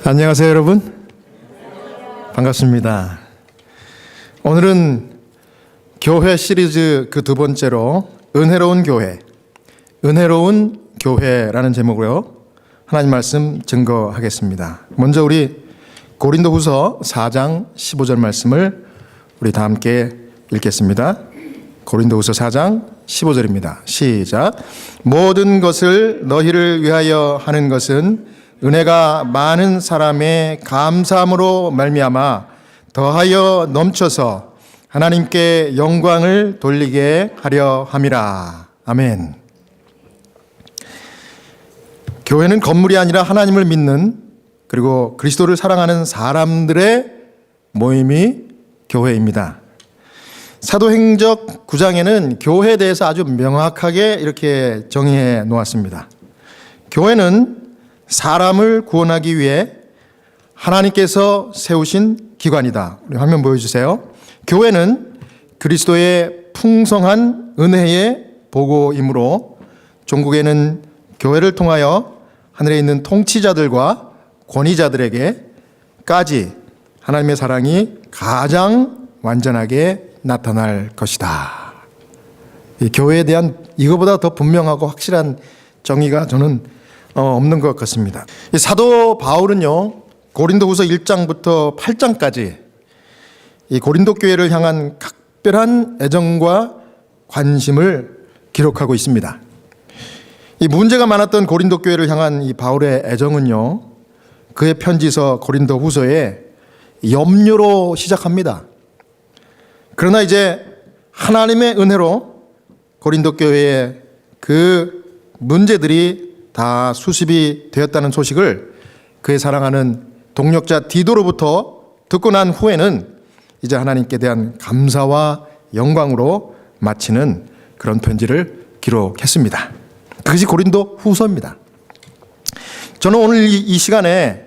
안녕하세요, 여러분. 반갑습니다. 오늘은 교회 시리즈 그 두 번째로 은혜로운 교회라는 제목으로 하나님 말씀 증거하겠습니다. 먼저 우리 고린도후서 4장 15절 말씀을 우리 다 함께 읽겠습니다. 고린도후서 4장 15절입니다. 시작. 모든 것을 너희를 위하여 하는 것은 은혜가 많은 사람의 감사함으로 말미암아 더하여 넘쳐서 하나님께 영광을 돌리게 하려 함이라. 아멘. 교회는 건물이 아니라 하나님을 믿는 그리고 그리스도를 사랑하는 사람들의 모임이 교회입니다. 사도행적 9장에는 교회에 대해서 아주 명확하게 이렇게 정의해 놓았습니다. 교회는 사람을 구원하기 위해 하나님께서 세우신 기관이다. 우리 화면 보여주세요. 교회는 그리스도의 풍성한 은혜의 보고이므로 종국에는 교회를 통하여 하늘에 있는 통치자들과 권위자들에게까지 하나님의 사랑이 가장 완전하게 나타날 것이다. 이 교회에 대한 이거보다 더 분명하고 확실한 정의가 저는 없는 것 같습니다. 사도 바울은요, 고린도후서 1장부터 8장까지 이 고린도 교회를 향한 각별한 애정과 관심을 기록하고 있습니다. 이 문제가 많았던 고린도 교회를 향한 이 바울의 애정은요, 그의 편지서 고린도후서에 염려로 시작합니다. 그러나 이제 하나님의 은혜로 고린도 교회의 그 문제들이 다 수습이 되었다는 소식을 그의 사랑하는 동역자 디도로부터 듣고 난 후에는 이제 하나님께 대한 감사와 영광으로 마치는 그런 편지를 기록했습니다. 그것이 고린도 후서입니다. 저는 오늘 이 시간에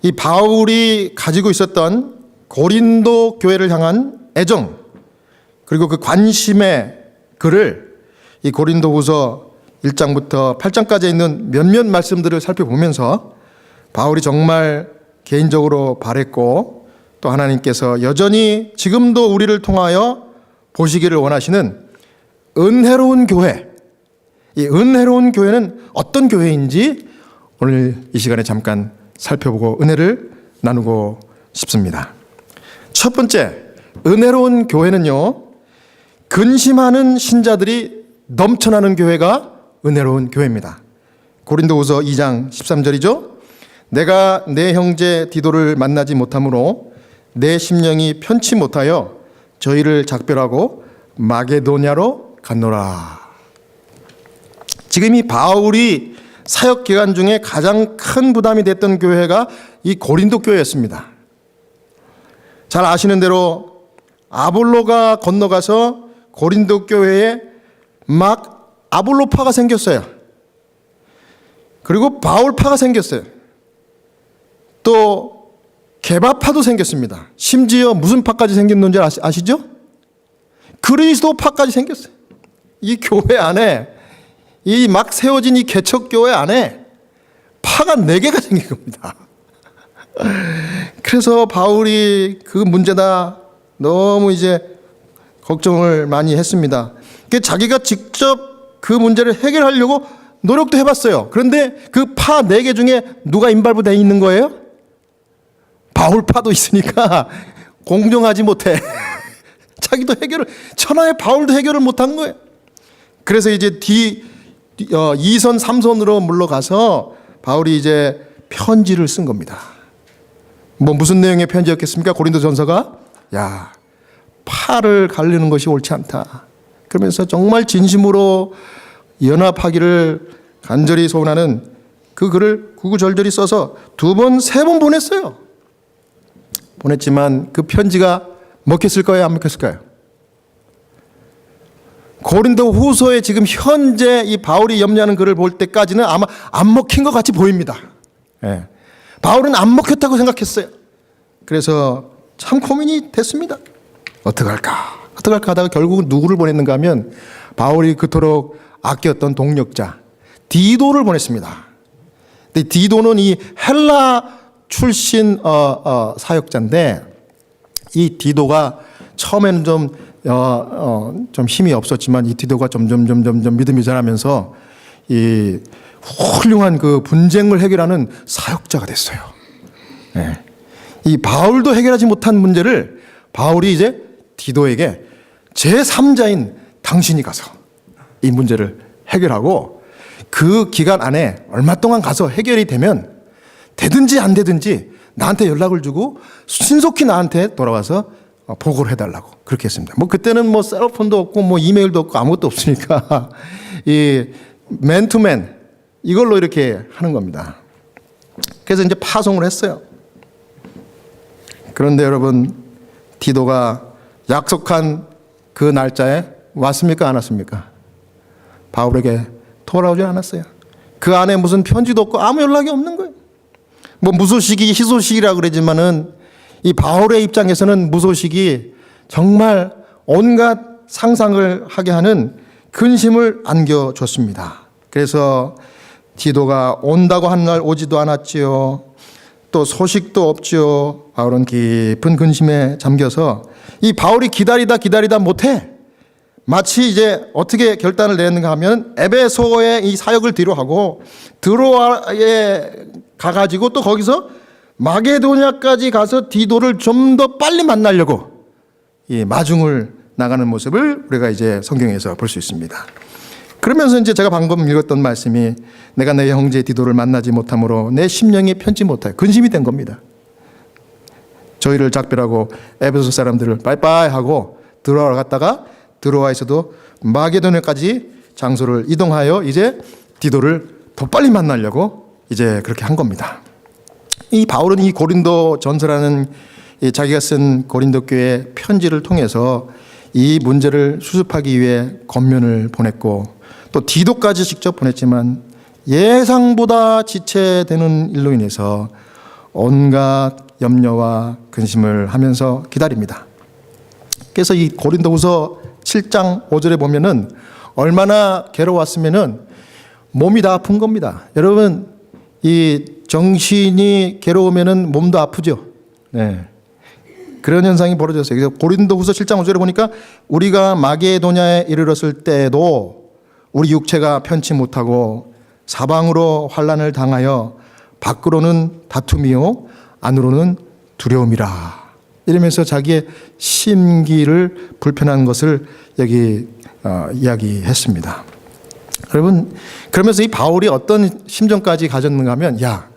이 바울이 가지고 있었던 고린도 교회를 향한 애정 그리고 그 관심의 글을 이 고린도후서 1장부터 8장까지 있는 몇몇 말씀들을 살펴보면서 바울이 정말 개인적으로 바랬고 또 하나님께서 여전히 지금도 우리를 통하여 보시기를 원하시는 은혜로운 교회, 이 은혜로운 교회는 어떤 교회인지 오늘 이 시간에 잠깐 살펴보고 은혜를 나누고 싶습니다. 첫 번째, 은혜로운 교회는요, 근심하는 신자들이 넘쳐나는 교회가 은혜로운 교회입니다. 고린도후서 2장 13절이죠. 내가 내 형제 디도를 만나지 못하므로 내 심령이 편치 못하여 저희를 작별하고 마게도냐로 갔노라. 지금 이 바울이 사역 기간 중에 가장 큰 부담이 됐던 교회가 이 고린도 교회였습니다. 잘 아시는 대로 아볼로가 건너가서 고린도 교회에 막 아볼로파가 생겼어요. 그리고 바울파가 생겼어요. 또 게바파도 생겼습니다. 심지어 무슨 파까지 생겼는지 아시죠? 그리스도파까지 생겼어요. 이 교회 안에, 이 막 세워진 이 개척교회 안에 파가 4개가 생긴 겁니다. 그래서 바울이 그 문제다 너무 이제 걱정을 많이 했습니다. 자기가 직접 그 문제를 해결하려고 노력도 해봤어요. 그런데 그 파 4개 중에 누가 임발부되어 있는 거예요? 바울파도 있으니까 공정하지 못해. 자기도 천하의 바울도 해결을 못한 거예요. 그래서 이제 2선 3선으로 물러가서 바울이 이제 편지를 쓴 겁니다. 무슨 내용의 편지였겠습니까? 고린도전서가 야, 파를 가르는 것이 옳지 않다. 그러면서 정말 진심으로 연합하기를 간절히 소원하는 그 글을 구구절절히 써서 2번, 3번 보냈어요. 보냈지만 그 편지가 먹혔을까요? 안 먹혔을까요? 고린도 후서에 지금 현재 이 바울이 염려하는 글을 볼 때까지는 아마 안 먹힌 것 같이 보입니다. 예. 바울은 안 먹혔다고 생각했어요. 그래서 참 고민이 됐습니다. 어떡할까 하다가 결국은 누구를 보냈는가 하면 바울이 그토록 아꼈던 동역자 디도를 보냈습니다. 근데 디도는 이 헬라 출신 사역자인데 이 디도가 처음에는 좀 힘이 없었지만 이 디도가 점점 믿음이 자라면서 이 훌륭한 그 분쟁을 해결하는 사역자가 됐어요. 네. 이 바울도 해결하지 못한 문제를 바울이 이제 디도에게 제3자인 당신이 가서 이 문제를 해결하고 그 기간 안에 얼마 동안 가서 해결이 되면 되든지 안 되든지 나한테 연락을 주고 신속히 나한테 돌아와서 보고를 해달라고 그렇게 했습니다. 뭐 그때는 뭐 셀폰도 없고 뭐 이메일도 없고 아무것도 없으니까 이 맨투맨 이걸로 이렇게 하는 겁니다. 그래서 이제 파송을 했어요. 그런데 여러분 디도가 약속한 그 날짜에 왔습니까 안 왔습니까? 바울에게 돌아오지 않았어요. 그 안에 무슨 편지도 없고 아무 연락이 없는 거예요. 뭐 무소식이 희소식이라고 그러지만은 이 바울의 입장에서는 무소식이 정말 온갖 상상을 하게 하는 근심을 안겨줬습니다. 그래서 디도가 온다고 하는 날 오지도 않았지요. 또 소식도 없지요. 바울은 깊은 근심에 잠겨서 이 바울이 기다리다 못해. 마치 이제 어떻게 결단을 내는가 하면 에베소의 이 사역을 뒤로하고 드로아에 가가지고 또 거기서 마게도냐까지 가서 디도를 좀 더 빨리 만나려고 이 마중을 나가는 모습을 우리가 이제 성경에서 볼 수 있습니다. 그러면서 이제 제가 방금 읽었던 말씀이 내가 내 형제 디도를 만나지 못함으로 내 심령이 편치 못하여 근심이 된 겁니다. 저희를 작별하고 에베소 사람들을 빠이빠이 하고 드로아로 갔다가 드로아에서도 마게도냐까지 장소를 이동하여 이제 디도를 더 빨리 만나려고 이제 그렇게 한 겁니다. 이 바울은 이 고린도 전서라는 자기가 쓴 고린도 교회 편지를 통해서 이 문제를 수습하기 위해 권면을 보냈고 또 디도까지 직접 보냈지만 예상보다 지체되는 일로 인해서 온갖 염려와 근심을 하면서 기다립니다. 그래서 이 고린도후서 7장 5절에 보면은 얼마나 괴로웠으면은 몸이 다 아픈 겁니다. 여러분 이 정신이 괴로우면은 몸도 아프죠. 네. 그런 현상이 벌어졌어요. 그래서 고린도후서 7장 5절에 보니까 우리가 마게도냐에 이르렀을 때에도 우리 육체가 편치 못하고 사방으로 환난을 당하여 밖으로는 다툼이요 안으로는 두려움이라. 이러면서 자기의 심기를 불편한 것을 여기 이야기했습니다. 여러분 그러면서 이 바울이 어떤 심정까지 가졌는가 하면 야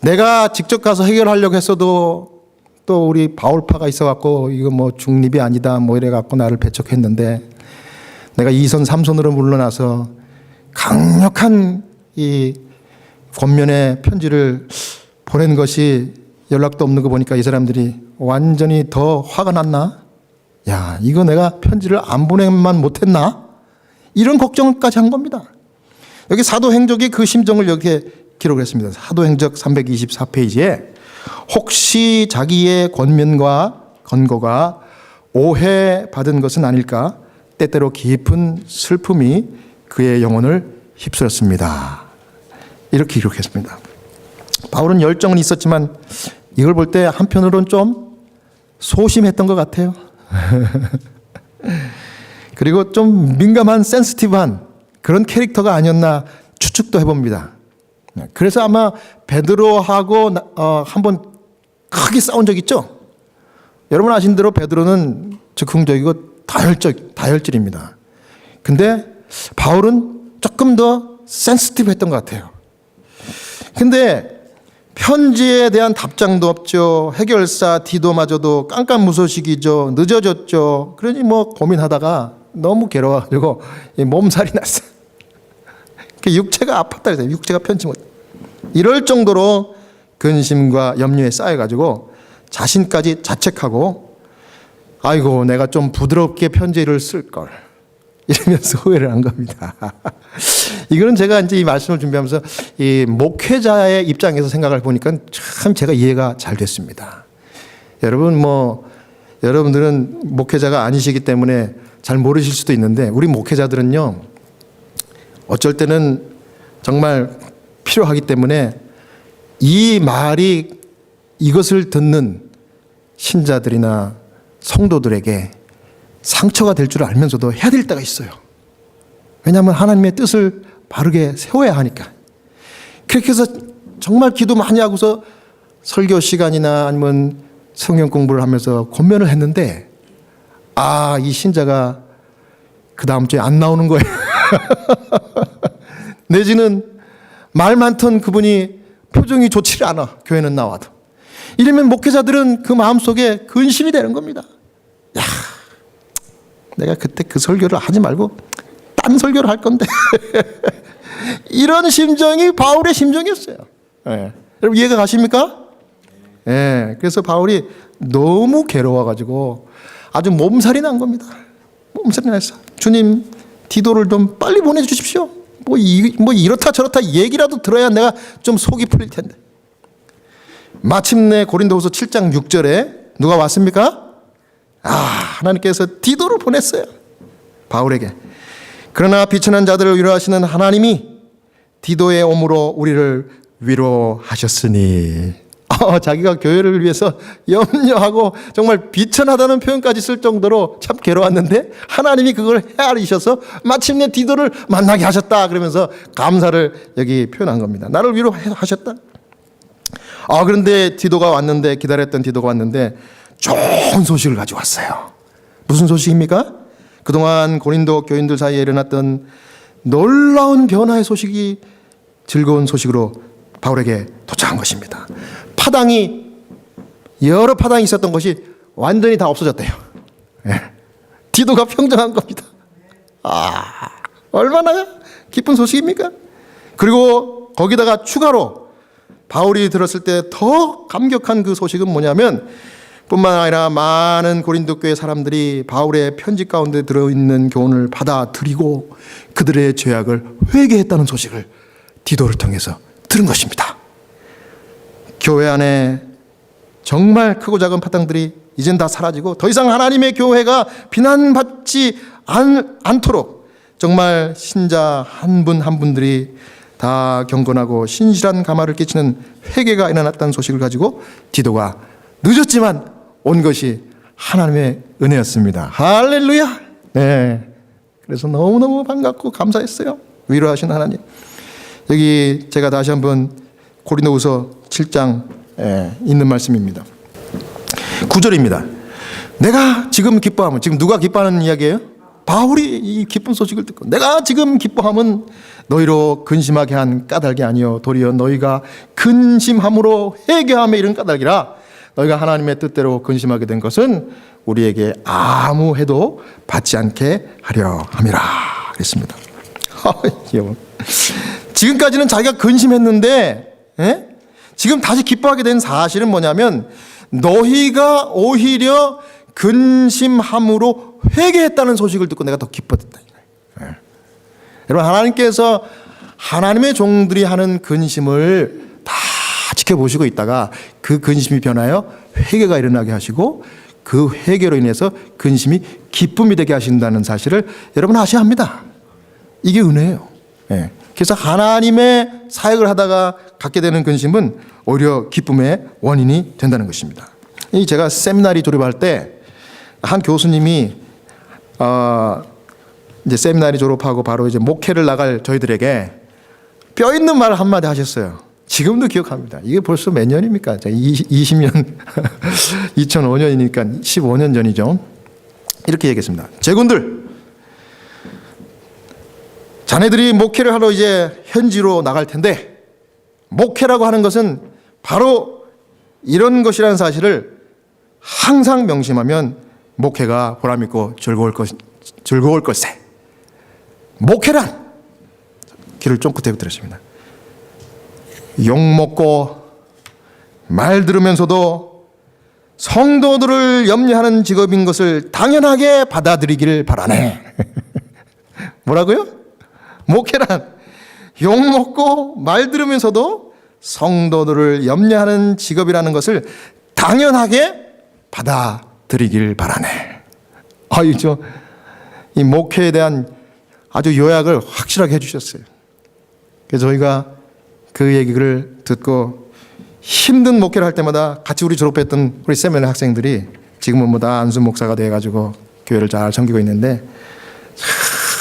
내가 직접 가서 해결하려고 했어도 또 우리 바울파가 있어갖고 이거 뭐 중립이 아니다 뭐 이래갖고 나를 배척했는데 내가 2선 3선으로 물러나서 강력한 이 권면의 편지를 보낸 것이 연락도 없는 거 보니까 이 사람들이 완전히 더 화가 났나? 야 이거 내가 편지를 안 보내만 못했나? 이런 걱정까지 한 겁니다. 여기 사도행적이 그 심정을 이렇게 기록을 했습니다. 사도행적 324페이지에 혹시 자기의 권면과 권고가 오해받은 것은 아닐까? 때때로 깊은 슬픔이 그의 영혼을 휩쓸었습니다. 이렇게 기록했습니다. 바울은 열정은 있었지만 이걸 볼 때 한편으로는 좀 소심했던 것 같아요. 그리고 좀 민감한 센시티브한 그런 캐릭터가 아니었나 추측도 해봅니다. 그래서 아마 베드로하고 한번 크게 싸운 적 있죠. 여러분 아신 대로 베드로는 즉흥적이고 다혈질입니다. 근데 바울은 조금 더 센시티브했던 것 같아요. 근데 편지에 대한 답장도 없죠. 해결사 디도마저도 깜깜무소식이죠. 늦어졌죠. 그러니 뭐 고민하다가 너무 괴로워가지고 몸살이 났어요. 육체가 아팠다 그랬어요. 육체가 편치 못. 이럴 정도로 근심과 염려에 쌓여가지고 자신까지 자책하고 아이고 내가 좀 부드럽게 편지를 쓸걸 이러면서 후회를 한 겁니다. 이거는 제가 이제 이 말씀을 준비하면서 이 목회자의 입장에서 생각을 보니까 참 제가 이해가 잘 됐습니다. 여러분 여러분들은 목회자가 아니시기 때문에 잘 모르실 수도 있는데 우리 목회자들은요 어쩔 때는 정말 필요하기 때문에 이 말이 이것을 듣는 신자들이나 성도들에게 상처가 될 줄 알면서도 해야 될 때가 있어요. 왜냐하면 하나님의 뜻을 바르게 세워야 하니까. 그렇게 해서 정말 기도 많이 하고서 설교 시간이나 아니면 성경 공부를 하면서 권면을 했는데, 이 신자가 그 다음 주에 안 나오는 거예요. 내지는 말 많던 그분이 표정이 좋지 않아, 교회는 나와도. 이러면 목회자들은 그 마음속에 근심이 되는 겁니다. 야, 내가 그때 그 설교를 하지 말고 딴 설교를 할 건데. 이런 심정이 바울의 심정이었어요. 네. 여러분 이해가 가십니까? 네. 그래서 바울이 너무 괴로워가지고 아주 몸살이 난 겁니다. 몸살이 났어. 주님, 디도를 좀 빨리 보내주십시오. 뭐 이렇다 저렇다 얘기라도 들어야 내가 좀 속이 풀릴 텐데. 마침내 고린도후서 7장 6절에 누가 왔습니까? 하나님께서 디도를 보냈어요. 바울에게. 그러나 비천한 자들을 위로하시는 하나님이 디도의 오므로 우리를 위로하셨으니. 자기가 교회를 위해서 염려하고 정말 비천하다는 표현까지 쓸 정도로 참 괴로웠는데 하나님이 그걸 헤아리셔서 마침내 디도를 만나게 하셨다 그러면서 감사를 여기 표현한 겁니다. 나를 위로하셨다. 그런데 디도가 왔는데, 기다렸던 디도가 왔는데 좋은 소식을 가지고 왔어요. 무슨 소식입니까? 그동안 고린도 교인들 사이에 일어났던 놀라운 변화의 소식이 즐거운 소식으로 바울에게 도착한 것입니다. 여러 파당이 있었던 것이 완전히 다 없어졌대요. 디도가 평정한 겁니다. 얼마나 기쁜 소식입니까? 그리고 거기다가 추가로 바울이 들었을 때 더 감격한 그 소식은 뭐냐면, 뿐만 아니라 많은 고린도 교회 사람들이 바울의 편지 가운데 들어있는 교훈을 받아들이고 그들의 죄악을 회개했다는 소식을 디도를 통해서 들은 것입니다. 교회 안에 정말 크고 작은 파당들이 이젠 다 사라지고 더 이상 하나님의 교회가 비난받지 않도록 정말 신자 한 분 한 분들이 다 경건하고 신실한 가마를 끼치는 회개가 일어났다는 소식을 가지고 디도가 늦었지만 온 것이 하나님의 은혜였습니다. 할렐루야. 네. 그래서 너무너무 반갑고 감사했어요. 위로하신 하나님. 여기 제가 다시 한번 고린도후서 7장에 있는 말씀입니다. 9절입니다. 내가 지금 기뻐하면, 지금 누가 기뻐하는 이야기예요? 바울이 이 기쁜 소식을 듣고, 내가 지금 기뻐함은 너희로 근심하게 한 까닭이 아니요 도리어 너희가 근심함으로 회개함에 이른 까닭이라. 너희가 하나님의 뜻대로 근심하게 된 것은 우리에게 아무 해도 받지 않게 하려 함이라 그랬습니다. 지금까지는 자기가 근심했는데 지금 다시 기뻐하게 된 사실은 뭐냐면, 너희가 오히려 근심함으로 회개했다는 소식을 듣고 내가 더 기뻤다. 여러분, 하나님께서 하나님의 종들이 하는 근심을 다 지켜보시고 있다가 그 근심이 변하여 회개가 일어나게 하시고 그 회개로 인해서 근심이 기쁨이 되게 하신다는 사실을 여러분 아셔야 합니다. 이게 은혜예요. 그래서 하나님의 사역을 하다가 갖게 되는 근심은 오히려 기쁨의 원인이 된다는 것입니다. 제가 세미나리 졸업할 때 한 교수님이 이제 세미나리 졸업하고 바로 이제 목회를 나갈 저희들에게 뼈 있는 말 한마디 하셨어요. 지금도 기억합니다. 이게 벌써 몇 년입니까? 20년, 2005년이니까 15년 전이죠. 이렇게 얘기했습니다. 제군들, 자네들이 목회를 하러 이제 현지로 나갈 텐데, 목회라고 하는 것은 바로 이런 것이라는 사실을 항상 명심하면 목회가 보람있고 즐거울 것세. 목회란, 귀를 쫑긋대고 들었습니다. 욕먹고 말 들으면서도 성도들을 염려하는 직업인 것을 당연하게 받아들이기를 바라네. 뭐라고요? 목회란 욕먹고 말 들으면서도 성도들을 염려하는 직업이라는 것을 당연하게 받아들이길 바라네. 이 목회에 대한 아주 요약을 확실하게 해주셨어요. 그래서 저희가 그 얘기를 듣고 힘든 목회를 할 때마다 같이 우리 졸업했던 우리 세미나 학생들이 지금은 뭐 다 안수 목사가 돼가지고 교회를 잘 섬기고 있는데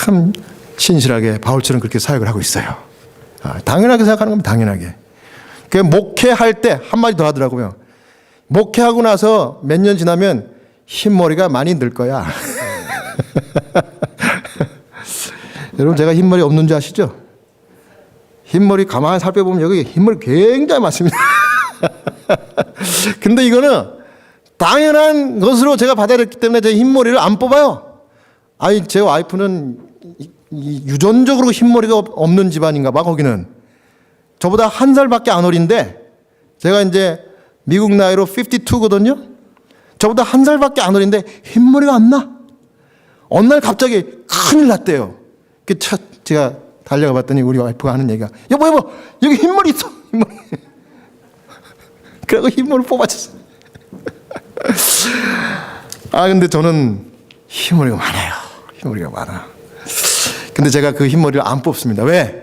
참 신실하게 바울처럼 그렇게 사역을 하고 있어요. 당연하게 생각하는 겁니다. 당연하게. 그 목회할 때 한마디 더 하더라고요. 목회하고 나서 몇 년 지나면 흰머리가 많이 늘 거야. 여러분 제가 흰머리 없는 줄 아시죠? 흰머리 가만히 살펴보면 여기 흰머리 굉장히 많습니다. 근데 이거는 당연한 것으로 제가 받아들였기 때문에 제 흰머리를 안 뽑아요. 아니 제 와이프는 유전적으로 흰머리가 없는 집안인가 봐. 거기는 저보다 한 살밖에 안 어린데 제가 이제 미국 나이로 52거든요. 저보다 한 살밖에 안 어린데 흰머리가 안 나. 어느 날 갑자기 큰일 났대요. 제가 달려가 봤더니 우리 와이프가 하는 얘기가 여보 여기 흰머리 있어. 흰머리. 그래서 흰머리 뽑아줬어. 근데 저는 흰머리가 많아요. 흰머리가 많아. 근데 제가 그 흰머리를 안 뽑습니다. 왜?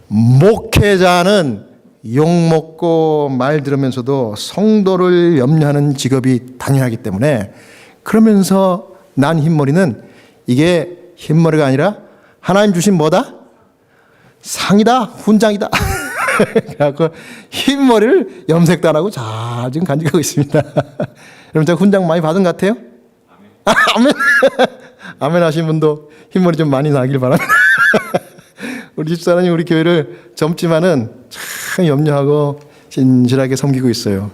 목회자는 욕먹고 말 들으면서도 성도를 염려하는 직업이 당연하기 때문에 그러면서 난 흰머리는 이게 흰머리가 아니라 하나님 주신 뭐다? 상이다, 훈장이다. 그래갖고 흰머리를 염색도 안 하고 잘 지금 간직하고 있습니다. 여러분 제가 훈장 많이 받은 것 같아요? 아멘. 아멘 하신 분도 흰머리 좀 많이 나길 바랍니다. 우리 집사람이 우리 교회를 젊지만은 참 염려하고 진실하게 섬기고 있어요.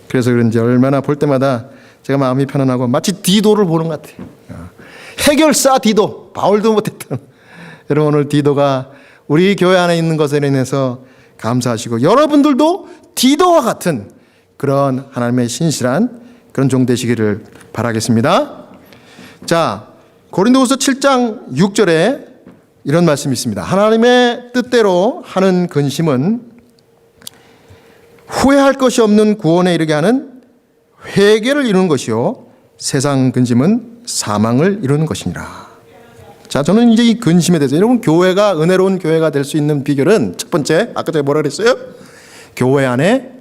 그래서 그런지 얼마나 볼 때마다 제가 마음이 편안하고 마치 디도를 보는 것 같아요. 해결사 디도, 바울도 못했던. 여러분 오늘 디도가 우리 교회 안에 있는 것에 인해서 감사하시고 여러분들도 디도와 같은 그런 하나님의 신실한 그런 종 되시기를 바라겠습니다. 자, 고린도후서 7장 6절에 이런 말씀이 있습니다. 하나님의 뜻대로 하는 근심은 후회할 것이 없는 구원에 이르게 하는 회개를 이루는 것이요 세상 근심은 사망을 이루는 것이니라. 자, 저는 이제 이 근심에 대해서 여러분 교회가 은혜로운 교회가 될 수 있는 비결은 첫 번째 아까 제가 뭐라 그랬어요? 교회 안에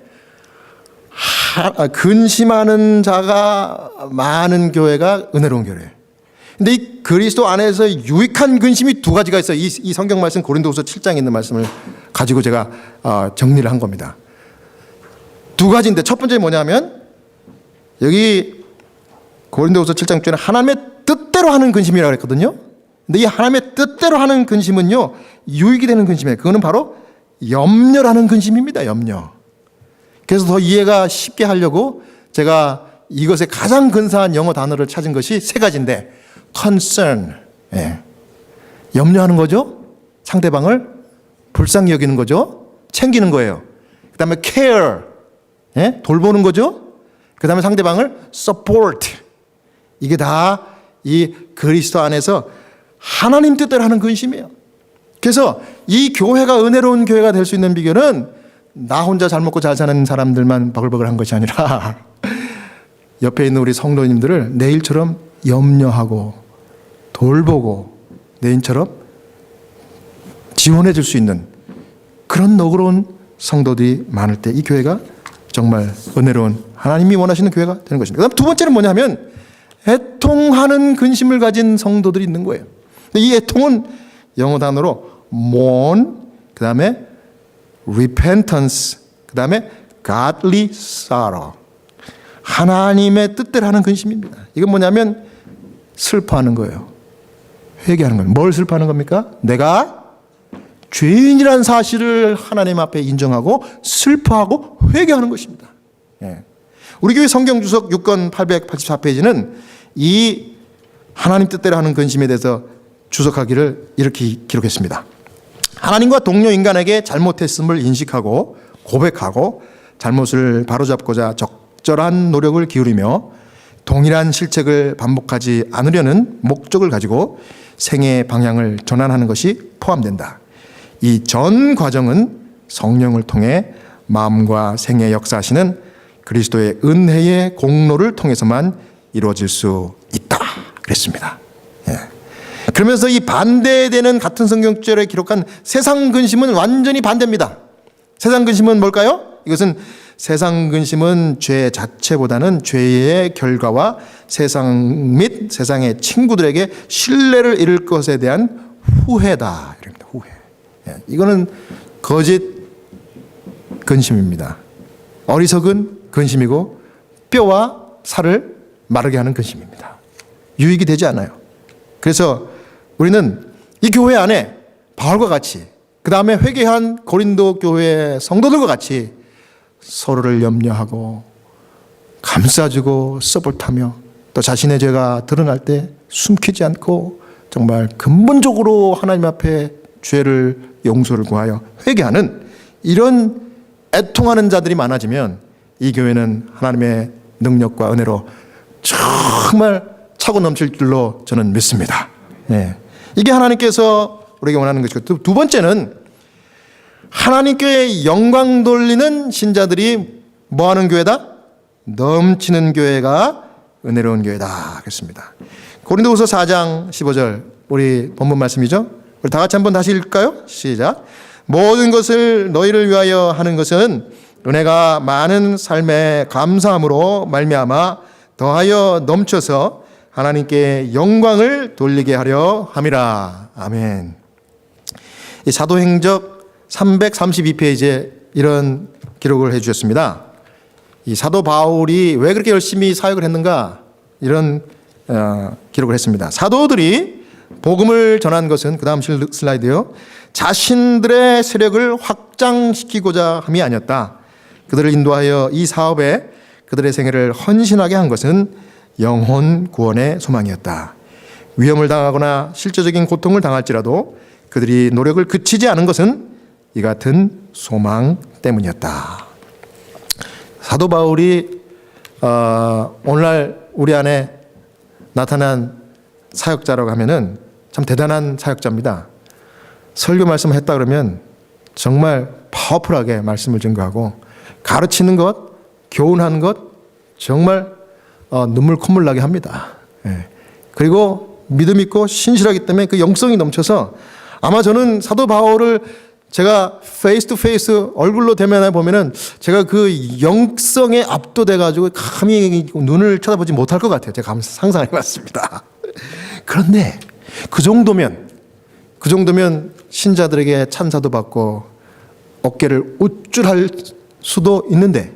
근심하는 자가 많은 교회가 은혜로운 교회예요. 근데 이 그리스도 안에서 유익한 근심이 두 가지가 있어요. 이 성경 말씀 고린도후서 7장에 있는 말씀을 가지고 제가 정리를 한 겁니다. 두 가지인데 첫 번째 뭐냐면 여기 고린도후서 7장 중에 하나님의 뜻대로 하는 근심이라고 그랬거든요. 근데 이 하나님의 뜻대로 하는 근심은요 유익이 되는 근심이에요. 그거는 바로 염려라는 근심입니다. 염려. 그래서 더 이해가 쉽게 하려고 제가 이것의 가장 근사한 영어 단어를 찾은 것이 세 가지인데 concern, 염려하는 거죠. 상대방을 불쌍히 여기는 거죠. 챙기는 거예요. 그 다음에 care, 돌보는 거죠. 그 다음에 상대방을 support. 이게 다 이 그리스도 안에서 하나님 뜻대로 하는 근심이에요. 그래서 이 교회가 은혜로운 교회가 될 수 있는 비결은 나 혼자 잘 먹고 잘 사는 사람들만 버글버글한 것이 아니라 옆에 있는 우리 성도님들을 내일처럼 염려하고 돌보고 내일처럼 지원해 줄 수 있는 그런 너그러운 성도들이 많을 때 이 교회가 정말 은혜로운 하나님이 원하시는 교회가 되는 것입니다. 그다음 두 번째는 뭐냐면 애통하는 근심을 가진 성도들이 있는 거예요. 이 애통은 영어 단어로 mourn, 그 다음에 repentance, 그 다음에 godly sorrow. 하나님의 뜻대로 하는 근심입니다. 이건 뭐냐면 슬퍼하는 거예요. 회개하는 거예요. 뭘 슬퍼하는 겁니까? 내가 죄인이라는 사실을 하나님 앞에 인정하고 슬퍼하고 회개하는 것입니다. 우리 교회 성경 주석 6권 884페이지는 이 하나님 뜻대로 하는 근심에 대해서 주석하기를 이렇게 기록했습니다. 하나님과 동료 인간에게 잘못했음을 인식하고 고백하고 잘못을 바로잡고자 적절한 노력을 기울이며 동일한 실책을 반복하지 않으려는 목적을 가지고 생애의 방향을 전환하는 것이 포함된다. 이 전 과정은 성령을 통해 마음과 생애 역사하시는 그리스도의 은혜의 공로를 통해서만 이루어질 수 있다 그랬습니다. 그러면서 이 반대되는 같은 성경절에 기록한 세상 근심은 완전히 반대입니다. 세상 근심은 뭘까요? 이것은 세상 근심은 죄 자체보다는 죄의 결과와 세상 및 세상의 친구들에게 신뢰를 잃을 것에 대한 후회다. 이럽니다. 후회. 이거는 거짓 근심입니다. 어리석은 근심이고 뼈와 살을 마르게 하는 근심입니다. 유익이 되지 않아요. 그래서 우리는 이 교회 안에 바울과 같이, 그 다음에 회개한 고린도 교회 성도들과 같이 서로를 염려하고 감싸주고 서포트하며 또 자신의 죄가 드러날 때 숨기지 않고 정말 근본적으로 하나님 앞에 죄를 용서를 구하여 회개하는 이런 애통하는 자들이 많아지면 이 교회는 하나님의 능력과 은혜로 정말 차고 넘칠 줄로 저는 믿습니다. 네. 이게 하나님께서 우리에게 원하는 것이고, 두 번째는 하나님께 영광 돌리는 신자들이 뭐하는 교회다? 넘치는 교회가 은혜로운 교회다. 그렇습니다. 고린도후서 4장 15절 우리 본문 말씀이죠. 우리 다 같이 한번 다시 읽을까요? 시작. 모든 것을 너희를 위하여 하는 것은 은혜가 많은 삶의 감사함으로 말미암아 더하여 넘쳐서 하나님께 영광을 돌리게 하려 함이라. 아멘. 이 사도행적 332페이지에 이런 기록을 해주셨습니다. 이 사도 바울이 왜 그렇게 열심히 사역을 했는가, 이런 기록을 했습니다. 사도들이 복음을 전한 것은, 그 다음 슬라이드요, 자신들의 세력을 확장시키고자 함이 아니었다. 그들을 인도하여 이 사업에 그들의 생애를 헌신하게 한 것은 영혼 구원의 소망이었다. 위험을 당하거나 실제적인 고통을 당할지라도 그들이 노력을 그치지 않은 것은 이 같은 소망 때문이었다. 사도 바울이 오늘날 우리 안에 나타난 사역자라고 하면은 참 대단한 사역자입니다. 설교 말씀을 했다 그러면 정말 파워풀하게 말씀을 증거하고, 가르치는 것, 교훈하는 것 정말 눈물 콧물 나게 합니다. 그리고 믿음 있고 신실하기 때문에 그 영성이 넘쳐서, 아마 저는 사도 바울을 제가 페이스 투 페이스 얼굴로 대면해 보면은 제가 그 영성에 압도돼 가지고 감히 눈을 쳐다보지 못할 것 같아요. 제가 상상해 봤습니다. 그런데 그 정도면 신자들에게 찬사도 받고 어깨를 우쭐할 수도 있는데,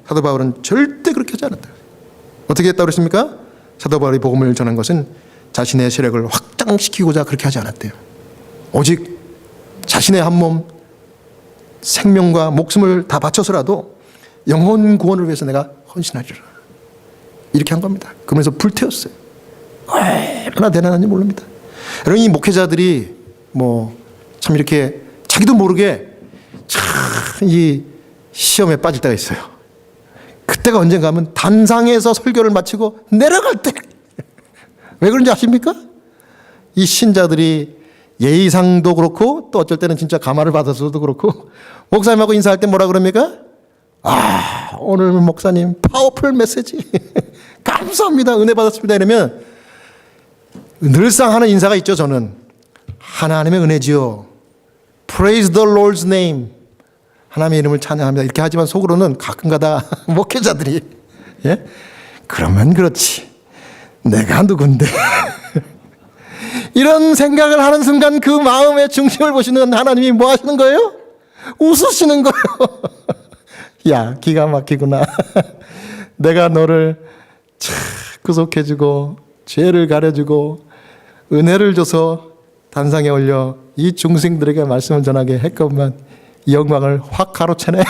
사도 바울은 절대 그렇게 하지 않았다. 어떻게 했다고 그랬습니까? 사도 바울이 복음을 전한 것은 자신의 세력을 확장시키고자 그렇게 하지 않았대요. 오직 자신의 한 몸, 생명과 목숨을 다 바쳐서라도 영혼 구원을 위해서 내가 헌신하리라. 이렇게 한 겁니다. 그러면서 불태웠어요. 얼마나 대단한지 모릅니다. 여러분, 이 목회자들이 참 이렇게 자기도 모르게 참 이 시험에 빠질 때가 있어요. 그때가 언젠가 하면 단상에서 설교를 마치고 내려갈 때. 왜 그런지 아십니까? 이 신자들이 예의상도 그렇고, 또 어쩔 때는 진짜 감화를 받아서도 그렇고, 목사님하고 인사할 때 뭐라 그럽니까? 오늘 목사님 파워풀 메시지 감사합니다, 은혜 받았습니다, 이러면 늘상 하는 인사가 있죠. 저는 하나님의 은혜지요, Praise the Lord's name, 하나님의 이름을 찬양합니다, 이렇게 하지만 속으로는 가끔가다 목회자들이 그러면 그렇지, 내가 누군데 이런 생각을 하는 순간 그 마음의 중심을 보시는 하나님이 뭐 하시는 거예요? 웃으시는 거예요. 야, 기가 막히구나. 내가 너를 구속해주고 죄를 가려주고 은혜를 줘서 단상에 올려 이 중생들에게 말씀을 전하게 했건만 영광을 확 가로채네.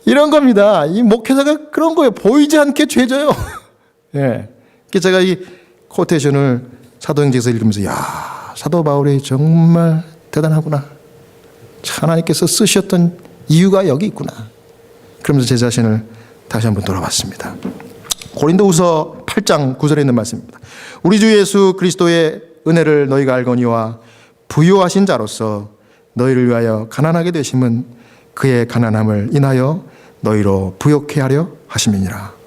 이런 겁니다. 이 목회자가 그런 거예요. 보이지 않게 죄져요. 예. 제가 이 코테이션을 사도행전에서 읽으면서, 야, 사도 바울이 정말 대단하구나. 하나님께서 쓰셨던 이유가 여기 있구나. 그러면서 제 자신을 다시 한번 돌아봤습니다. 고린도후서 8장 9절에 있는 말씀입니다. 우리 주 예수 그리스도의 은혜를 너희가 알거니와 부요하신 자로서 너희를 위하여 가난하게 되심은 그의 가난함을 인하여 너희로 부욕해 하려 하심이니라.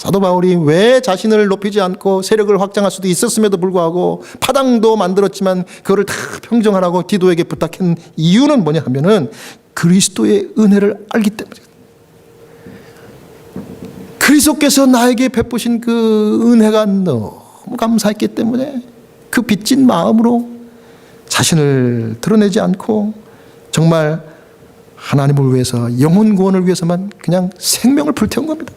사도 바울이 왜 자신을 높이지 않고 세력을 확장할 수도 있었음에도 불구하고 파당도 만들었지만 그거를 다 평정하라고 디도에게 부탁한 이유는 뭐냐 하면은 그리스도의 은혜를 알기 때문에, 그리스도께서 나에게 베푸신 그 은혜가 너무 감사했기 때문에 그 빚진 마음으로 자신을 드러내지 않고 정말 하나님을 위해서, 영혼 구원을 위해서만 그냥 생명을 불태운 겁니다.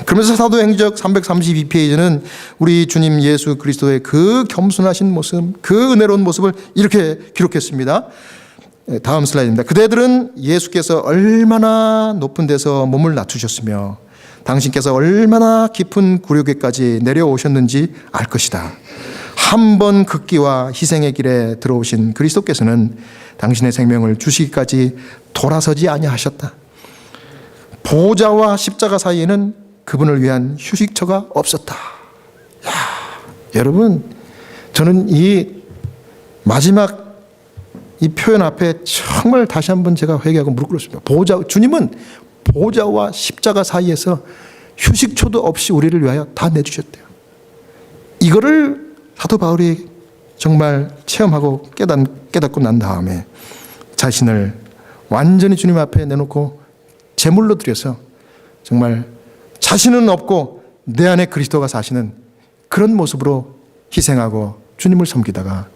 그러면서 사도행적 332페이지는 우리 주님 예수 그리스도의 그 겸손하신 모습, 그 은혜로운 모습을 이렇게 기록했습니다. 다음 슬라이드입니다. 그대들은 예수께서 얼마나 높은 데서 몸을 낮추셨으며 당신께서 얼마나 깊은 굴욕에까지 내려오셨는지 알 것이다. 한 번 극기와 희생의 길에 들어오신 그리스도께서는 당신의 생명을 주시기까지 돌아서지 아니하셨다. 보좌와 십자가 사이에는 그분을 위한 휴식처가 없었다. 야, 여러분, 저는 이 마지막 이 표현 앞에 정말 다시 한번 제가 회개하고 무릎 꿇었습니다. 주님은 보좌와 십자가 사이에서 휴식초도 없이 우리를 위하여 다 내주셨대요. 이거를 사도 바울이 정말 체험하고 깨닫고 난 다음에 자신을 완전히 주님 앞에 내놓고 제물로 드려서 정말 자신은 없고 내 안에 그리스도가 사시는 그런 모습으로 희생하고 주님을 섬기다가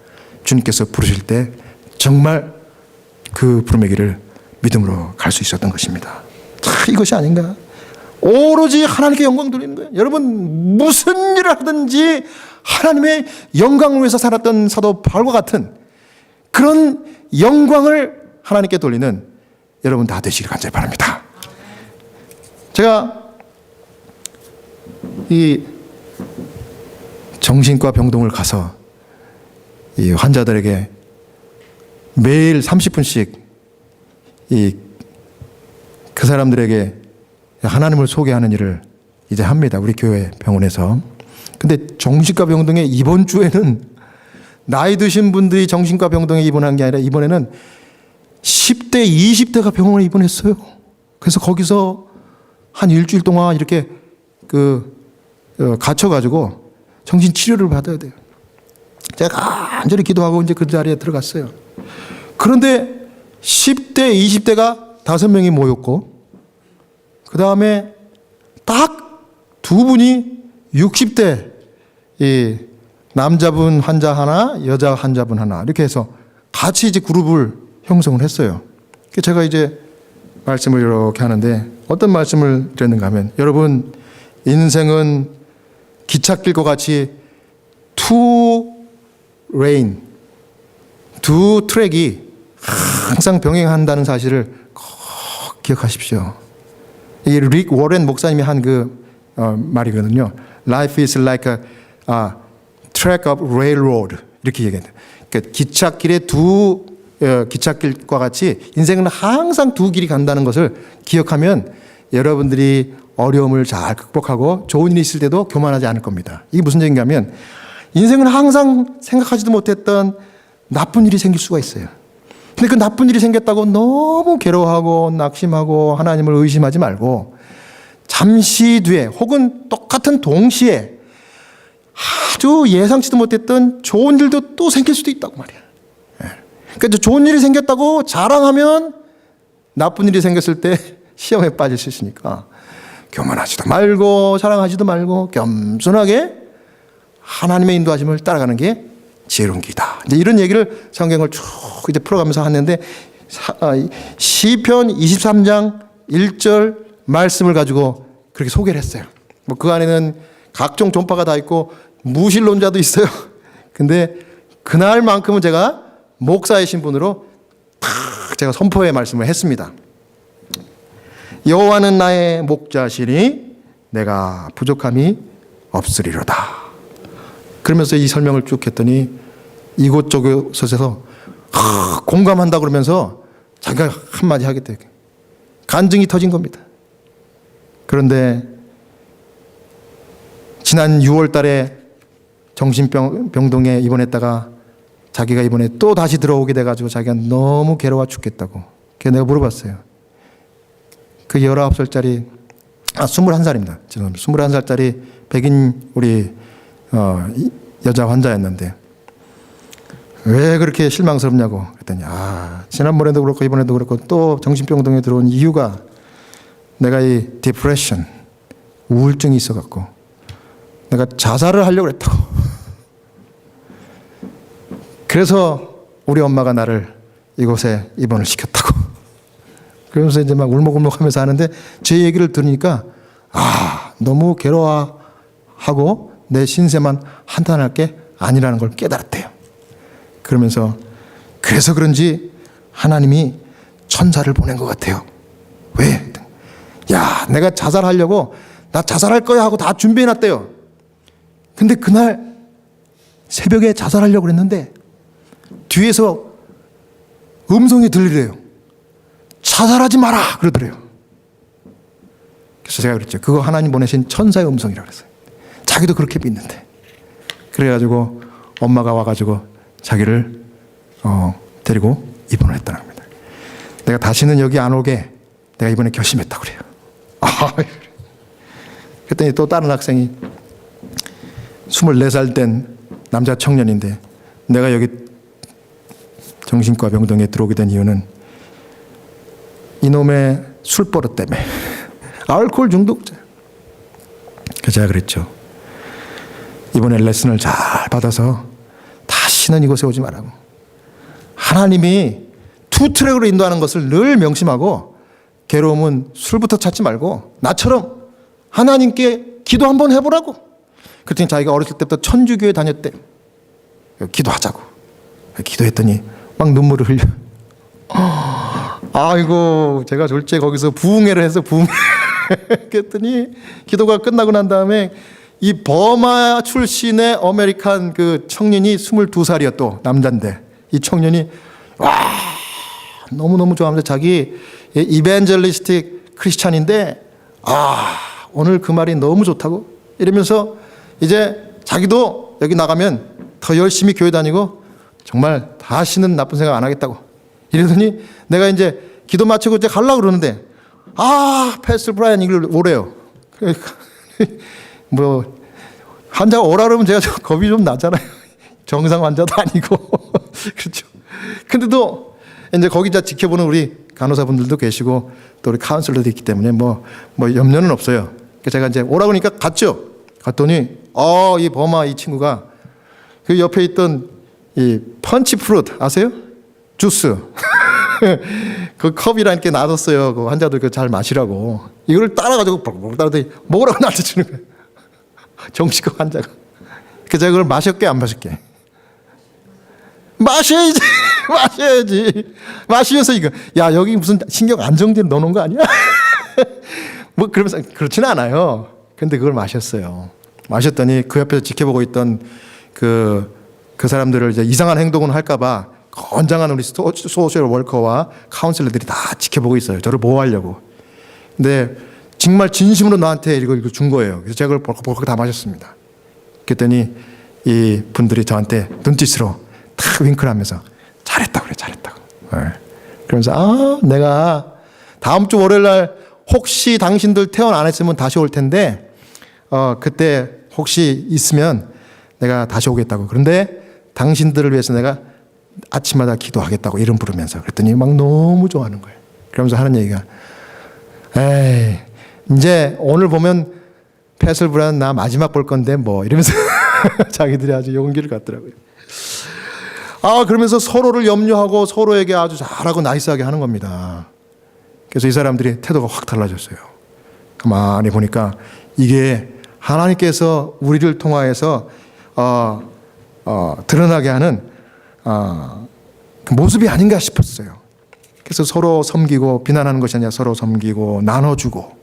주님께서 부르실 때 정말 그 부름의 길을 믿음으로 갈 수 있었던 것입니다. 이것이 아닌가? 오로지 하나님께 영광 돌리는 거예요. 여러분, 무슨 일을 하든지 하나님의 영광을 위해서 살았던 사도 바울과 같은 그런 영광을 하나님께 돌리는 여러분 다 되시길 간절히 바랍니다. 제가 이 정신과 병동을 가서 이 환자들에게 매일 30분씩 그 사람들에게 하나님을 소개하는 일을 이제 합니다. 우리 교회 병원에서. 근데 정신과 병동에 이번 주에는 나이 드신 분들이 정신과 병동에 입원한 게 아니라 이번에는 10대, 20대가 병원에 입원했어요. 그래서 거기서 한 일주일 동안 이렇게 갇혀가지고 정신 치료를 받아야 돼요. 제가 간절히 기도하고 이제 그 자리에 들어갔어요. 그런데 10대, 20대가 5명이 모였고, 그 다음에 딱 두 분이 60대, 이 남자분 환자 하나, 여자 환자분 하나, 이렇게 해서 같이 이제 그룹을 형성을 했어요. 제가 이제 말씀을 이렇게 하는데 어떤 말씀을 드렸는가 하면, 여러분, 인생은 기찻길과 같이 두 트랙이 항상 병행한다는 사실을 꼭 기억하십시오. 이 릭 워렌 목사님이 한 말이거든요. Life is like a track of railroad, 이렇게 얘기합니다. 그러니까 기찻길과 같이 인생은 항상 두 길이 간다는 것을 기억하면 여러분들이 어려움을 잘 극복하고 좋은 일이 있을 때도 교만하지 않을 겁니다. 이게 무슨 얘기인가 하면, 인생은 항상 생각하지도 못했던 나쁜 일이 생길 수가 있어요. 근데 그 나쁜 일이 생겼다고 너무 괴로워하고 낙심하고 하나님을 의심하지 말고, 잠시 뒤에 혹은 똑같은 동시에 아주 예상치도 못했던 좋은 일도 또 생길 수도 있다고 말이야. 그러니까 좋은 일이 생겼다고 자랑하면 나쁜 일이 생겼을 때 시험에 빠질 수 있으니까 교만하지도 말고 자랑하지도 말고 겸손하게 하나님의 인도하심을 따라가는 게 지혜로운 길이다. 이제 이런 얘기를 성경을 쭉 이제 풀어가면서 하는데, 시편 23장 1절 말씀을 가지고 그렇게 소개를 했어요. 뭐 그 안에는 각종 종파가 다 있고 무신론자도 있어요. 근데 그날만큼은 제가 목사의 신분으로 제가 선포의 말씀을 했습니다. 여호와는 나의 목자시니 내가 부족함이 없으리로다. 그러면서 이 설명을 쭉 했더니 이곳저곳에서 공감한다 그러면서 자기가 한마디 하겠다. 간증이 터진 겁니다. 그런데 지난 6월 달에 정신병동에 입원했다가 자기가 이번에 또 다시 들어오게 돼가지고 자기가 너무 괴로워 죽겠다고. 그래서 내가 물어봤어요. 그 19살짜리, 21살입니다. 죄송합니다. 21살짜리 백인 우리 여자 환자였는데, 왜 그렇게 실망스럽냐고 그랬더니 지난번에도 그렇고 이번에도 그렇고 또 정신병동에 들어온 이유가 내가 이 디프레션, 우울증이 있어갖고 내가 자살을 하려고 했다고. 그래서 우리 엄마가 나를 이곳에 입원을 시켰다고. 그러면서 이제 막 울먹울먹하면서 하는데 제 얘기를 들으니까 너무 괴로워하고 내 신세만 한탄할 게 아니라는 걸 깨달았대요. 그러면서 그래서 그런지 하나님이 천사를 보낸 것 같아요. 왜? 내가 자살하려고 나 자살할 거야 하고 다 준비해놨대요. 근데 그날 새벽에 자살하려고 그랬는데 뒤에서 음성이 들리래요. 자살하지 마라 그러더래요. 그래서 제가 그랬죠. 그거 하나님 보내신 천사의 음성이라고 그랬어요. 자기도 그렇게 믿는데. 그래가지고 엄마가 와가지고 자기를 데리고 입원을 했다는 겁니다. 내가 다시는 여기 안 오게 내가 이번에 결심했다고 그래요. 그랬더니 또 다른 학생이 24살 된 남자 청년인데 내가 여기 정신과 병동에 들어오게 된 이유는 이놈의 술버릇 때문에 알코올 중독자. 그래서 제가 그랬죠. 이번에 레슨을 잘 받아서 다시는 이곳에 오지 말라고. 하나님이 투트랙으로 인도하는 것을 늘 명심하고 괴로움은 술부터 찾지 말고 나처럼 하나님께 기도 한번 해보라고. 그랬더니 자기가 어렸을 때부터 천주교에 다녔대. 기도하자고. 기도했더니 막 눈물을 흘려. 아이고 제가 졸지에 거기서 부흥회를 해서 부흥회 그랬더니 기도가 끝나고 난 다음에 이 버마 출신의 아메리칸 그 청년이 22살이야 또 남자인데 이 청년이 너무너무 좋아하면서 자기 이벤젤리스틱 크리스찬인데 오늘 그 말이 너무 좋다고 이러면서 이제 자기도 여기 나가면 더 열심히 교회 다니고 정말 다시는 나쁜 생각 안 하겠다고 이러더니 내가 이제 기도 마치고 이제 가려고 그러는데 패스터 브라이언 이걸 오래요. 뭐 환자가 오라 그러면 제가 겁이 좀 나잖아요. 정상 환자도 아니고 그렇죠. 근데도 이제 거기 지켜보는 우리 간호사분들도 계시고 또 우리 카운슬러도 있기 때문에 뭐 염려는 없어요. 그래서 제가 이제 오라고 하니까 갔죠. 갔더니 이 버마 이 친구가 그 옆에 있던 이 펀치 프루트 아세요? 주스 그 컵이랑 이렇게 놔뒀어요. 그 환자들 그 잘 마시라고. 이걸 따라가지고 따라더니 먹으라고 나한테 주는 거예요. 정신과 환자가. 그래서 제가 그걸 마셨게 안 마셨게? 마셔야지. 마셔야지. 마시면서 이거 여기 무슨 신경 안정제 넣어놓은 거 아니야? 뭐 그러면서 그렇지는 않아요. 근데 그걸 마셨어요. 마셨더니 그 옆에서 지켜보고 있던 그 사람들을 이제 이상한 행동을 할까봐 건장한 우리 소셜 워커와 카운슬러들이 다 지켜보고 있어요. 저를 보호하려고. 근데 정말 진심으로 나한테 이걸 준 거예요. 그래서 제가 그걸 벌컥벌컥 다 마셨습니다. 그랬더니 이 분들이 저한테 눈짓으로 탁 윙크를 하면서 잘했다고 그래, 잘했다고. 그러면서 내가 다음 주 월요일 날 혹시 당신들 퇴원 안 했으면 다시 올 텐데 그때 혹시 있으면 내가 다시 오겠다고. 그런데 당신들을 위해서 내가 아침마다 기도하겠다고 이름 부르면서 그랬더니 막 너무 좋아하는 거예요. 그러면서 하는 얘기가 이제 오늘 보면 패슬 브라이언 나 마지막 볼 건데 뭐 이러면서 자기들이 아주 용기를 갖더라고요. 그러면서 서로를 염려하고 서로에게 아주 잘하고 나이스하게 하는 겁니다. 그래서 이 사람들이 태도가 확 달라졌어요. 가만히 보니까 이게 하나님께서 우리를 통하여서 드러나게 하는 그 모습이 아닌가 싶었어요. 그래서 서로 섬기고 비난하는 것이 아니라 서로 섬기고 나눠주고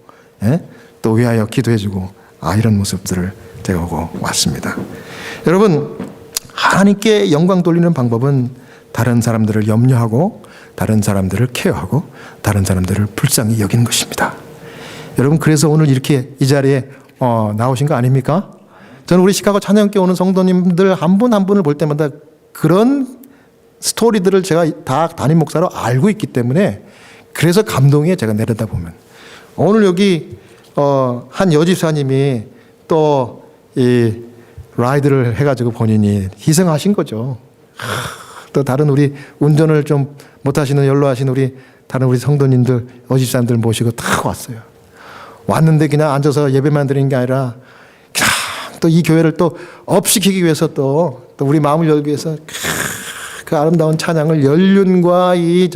또 위하여 기도해주고 이런 모습들을 제가 보고 왔습니다. 여러분 하나님께 영광 돌리는 방법은 다른 사람들을 염려하고 다른 사람들을 케어하고 다른 사람들을 불쌍히 여기는 것입니다. 여러분 그래서 오늘 이렇게 이 자리에 나오신 거 아닙니까? 저는 우리 시카고 찬양교회 오는 성도님들 한 분 한 분을 볼 때마다 그런 스토리들을 제가 다 담임 목사로 알고 있기 때문에 그래서 감동이에요. 제가 내려다보면 오늘 여기 한 여집사님이 또 이 라이드를 해가지고 본인이 희생하신 거죠. 또 다른 우리 운전을 좀 못하시는 연로하신 우리 다른 우리 성도님들, 어집사님들 모시고 딱 왔어요. 왔는데 그냥 앉아서 예배만 드리는 게 아니라 그냥 또 이 교회를 또 업시키기 위해서 또 우리 마음을 열기 위해서 그 아름다운 찬양을 연륜과 이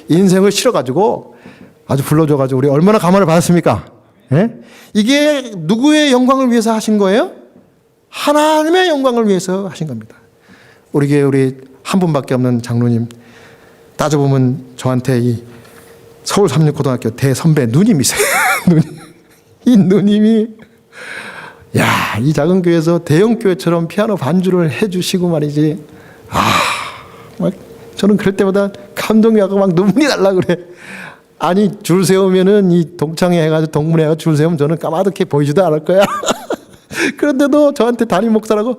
인생을 실어가지고 아주 불러줘가지고 우리 얼마나 감화를 받았습니까? 예? 이게 누구의 영광을 위해서 하신 거예요? 하나님의 영광을 위해서 하신 겁니다. 우리 교회 우리 한 분밖에 없는 장로님, 따져보면 저한테 이 서울 삼육고등학교 대선배 누님이세요. 이 누님이 야, 이 작은 교회에서 대형 교회처럼 피아노 반주를 해주시고 말이지. 막 저는 그럴 때마다 감동이 와서 막 눈물이 날라 그래. 아니 줄 세우면은 이 동창회 해가지고 동문회가 줄 세우면 저는 까마득히 보이지도 않을 거야. 그런데도 저한테 담임 목사라고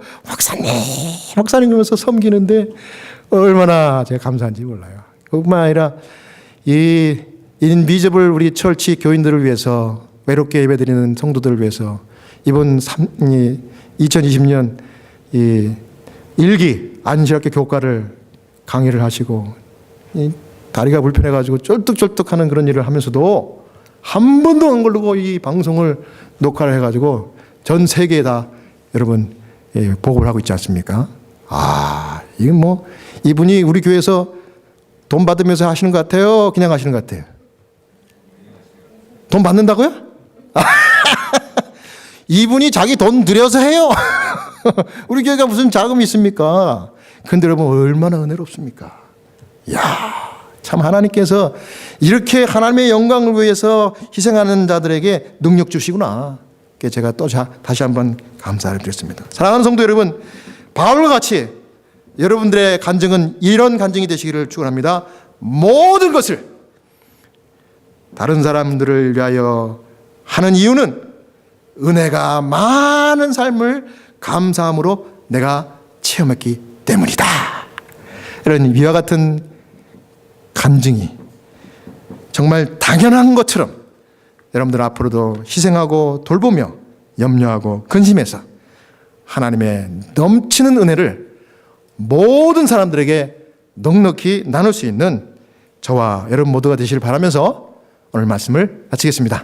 목사님 그러면서 섬기는데 얼마나 제가 감사한지 몰라요. 그뿐만 아니라 이 인비저블 우리 철치 교인들을 위해서 외롭게 예배드리는 성도들을 위해서 이번 2020년 이 일기 안시학교 교과를 강의를 하시고 이 다리가 불편해가지고 쩔뚝쩔뚝하는 그런 일을 하면서도 한 번도 안 걸르고 이 방송을 녹화를 해가지고 전 세계에 다 여러분 보고를 하고 있지 않습니까? 이건 뭐 이분이 우리 교회에서 돈 받으면서 하시는 것 같아요? 그냥 하시는 것 같아요? 돈 받는다고요? 이분이 자기 돈 들여서 해요. 우리 교회가 무슨 자금이 있습니까? 근데 여러분 얼마나 은혜롭습니까? 이야, 참 하나님께서 이렇게 하나님의 영광을 위해서 희생하는 자들에게 능력 주시구나. 제가 또 다시 한번 감사를 드렸습니다. 사랑하는 성도 여러분, 바울과 같이 여러분들의 간증은 이런 간증이 되시기를 축원합니다. 모든 것을 다른 사람들을 위하여 하는 이유는 은혜가 많은 삶을 감사함으로 내가 체험했기 때문이다. 이런 위와 같은 간증이 정말 당연한 것처럼 여러분들 앞으로도 희생하고 돌보며 염려하고 근심해서 하나님의 넘치는 은혜를 모든 사람들에게 넉넉히 나눌 수 있는 저와 여러분 모두가 되시길 바라면서 오늘 말씀을 마치겠습니다.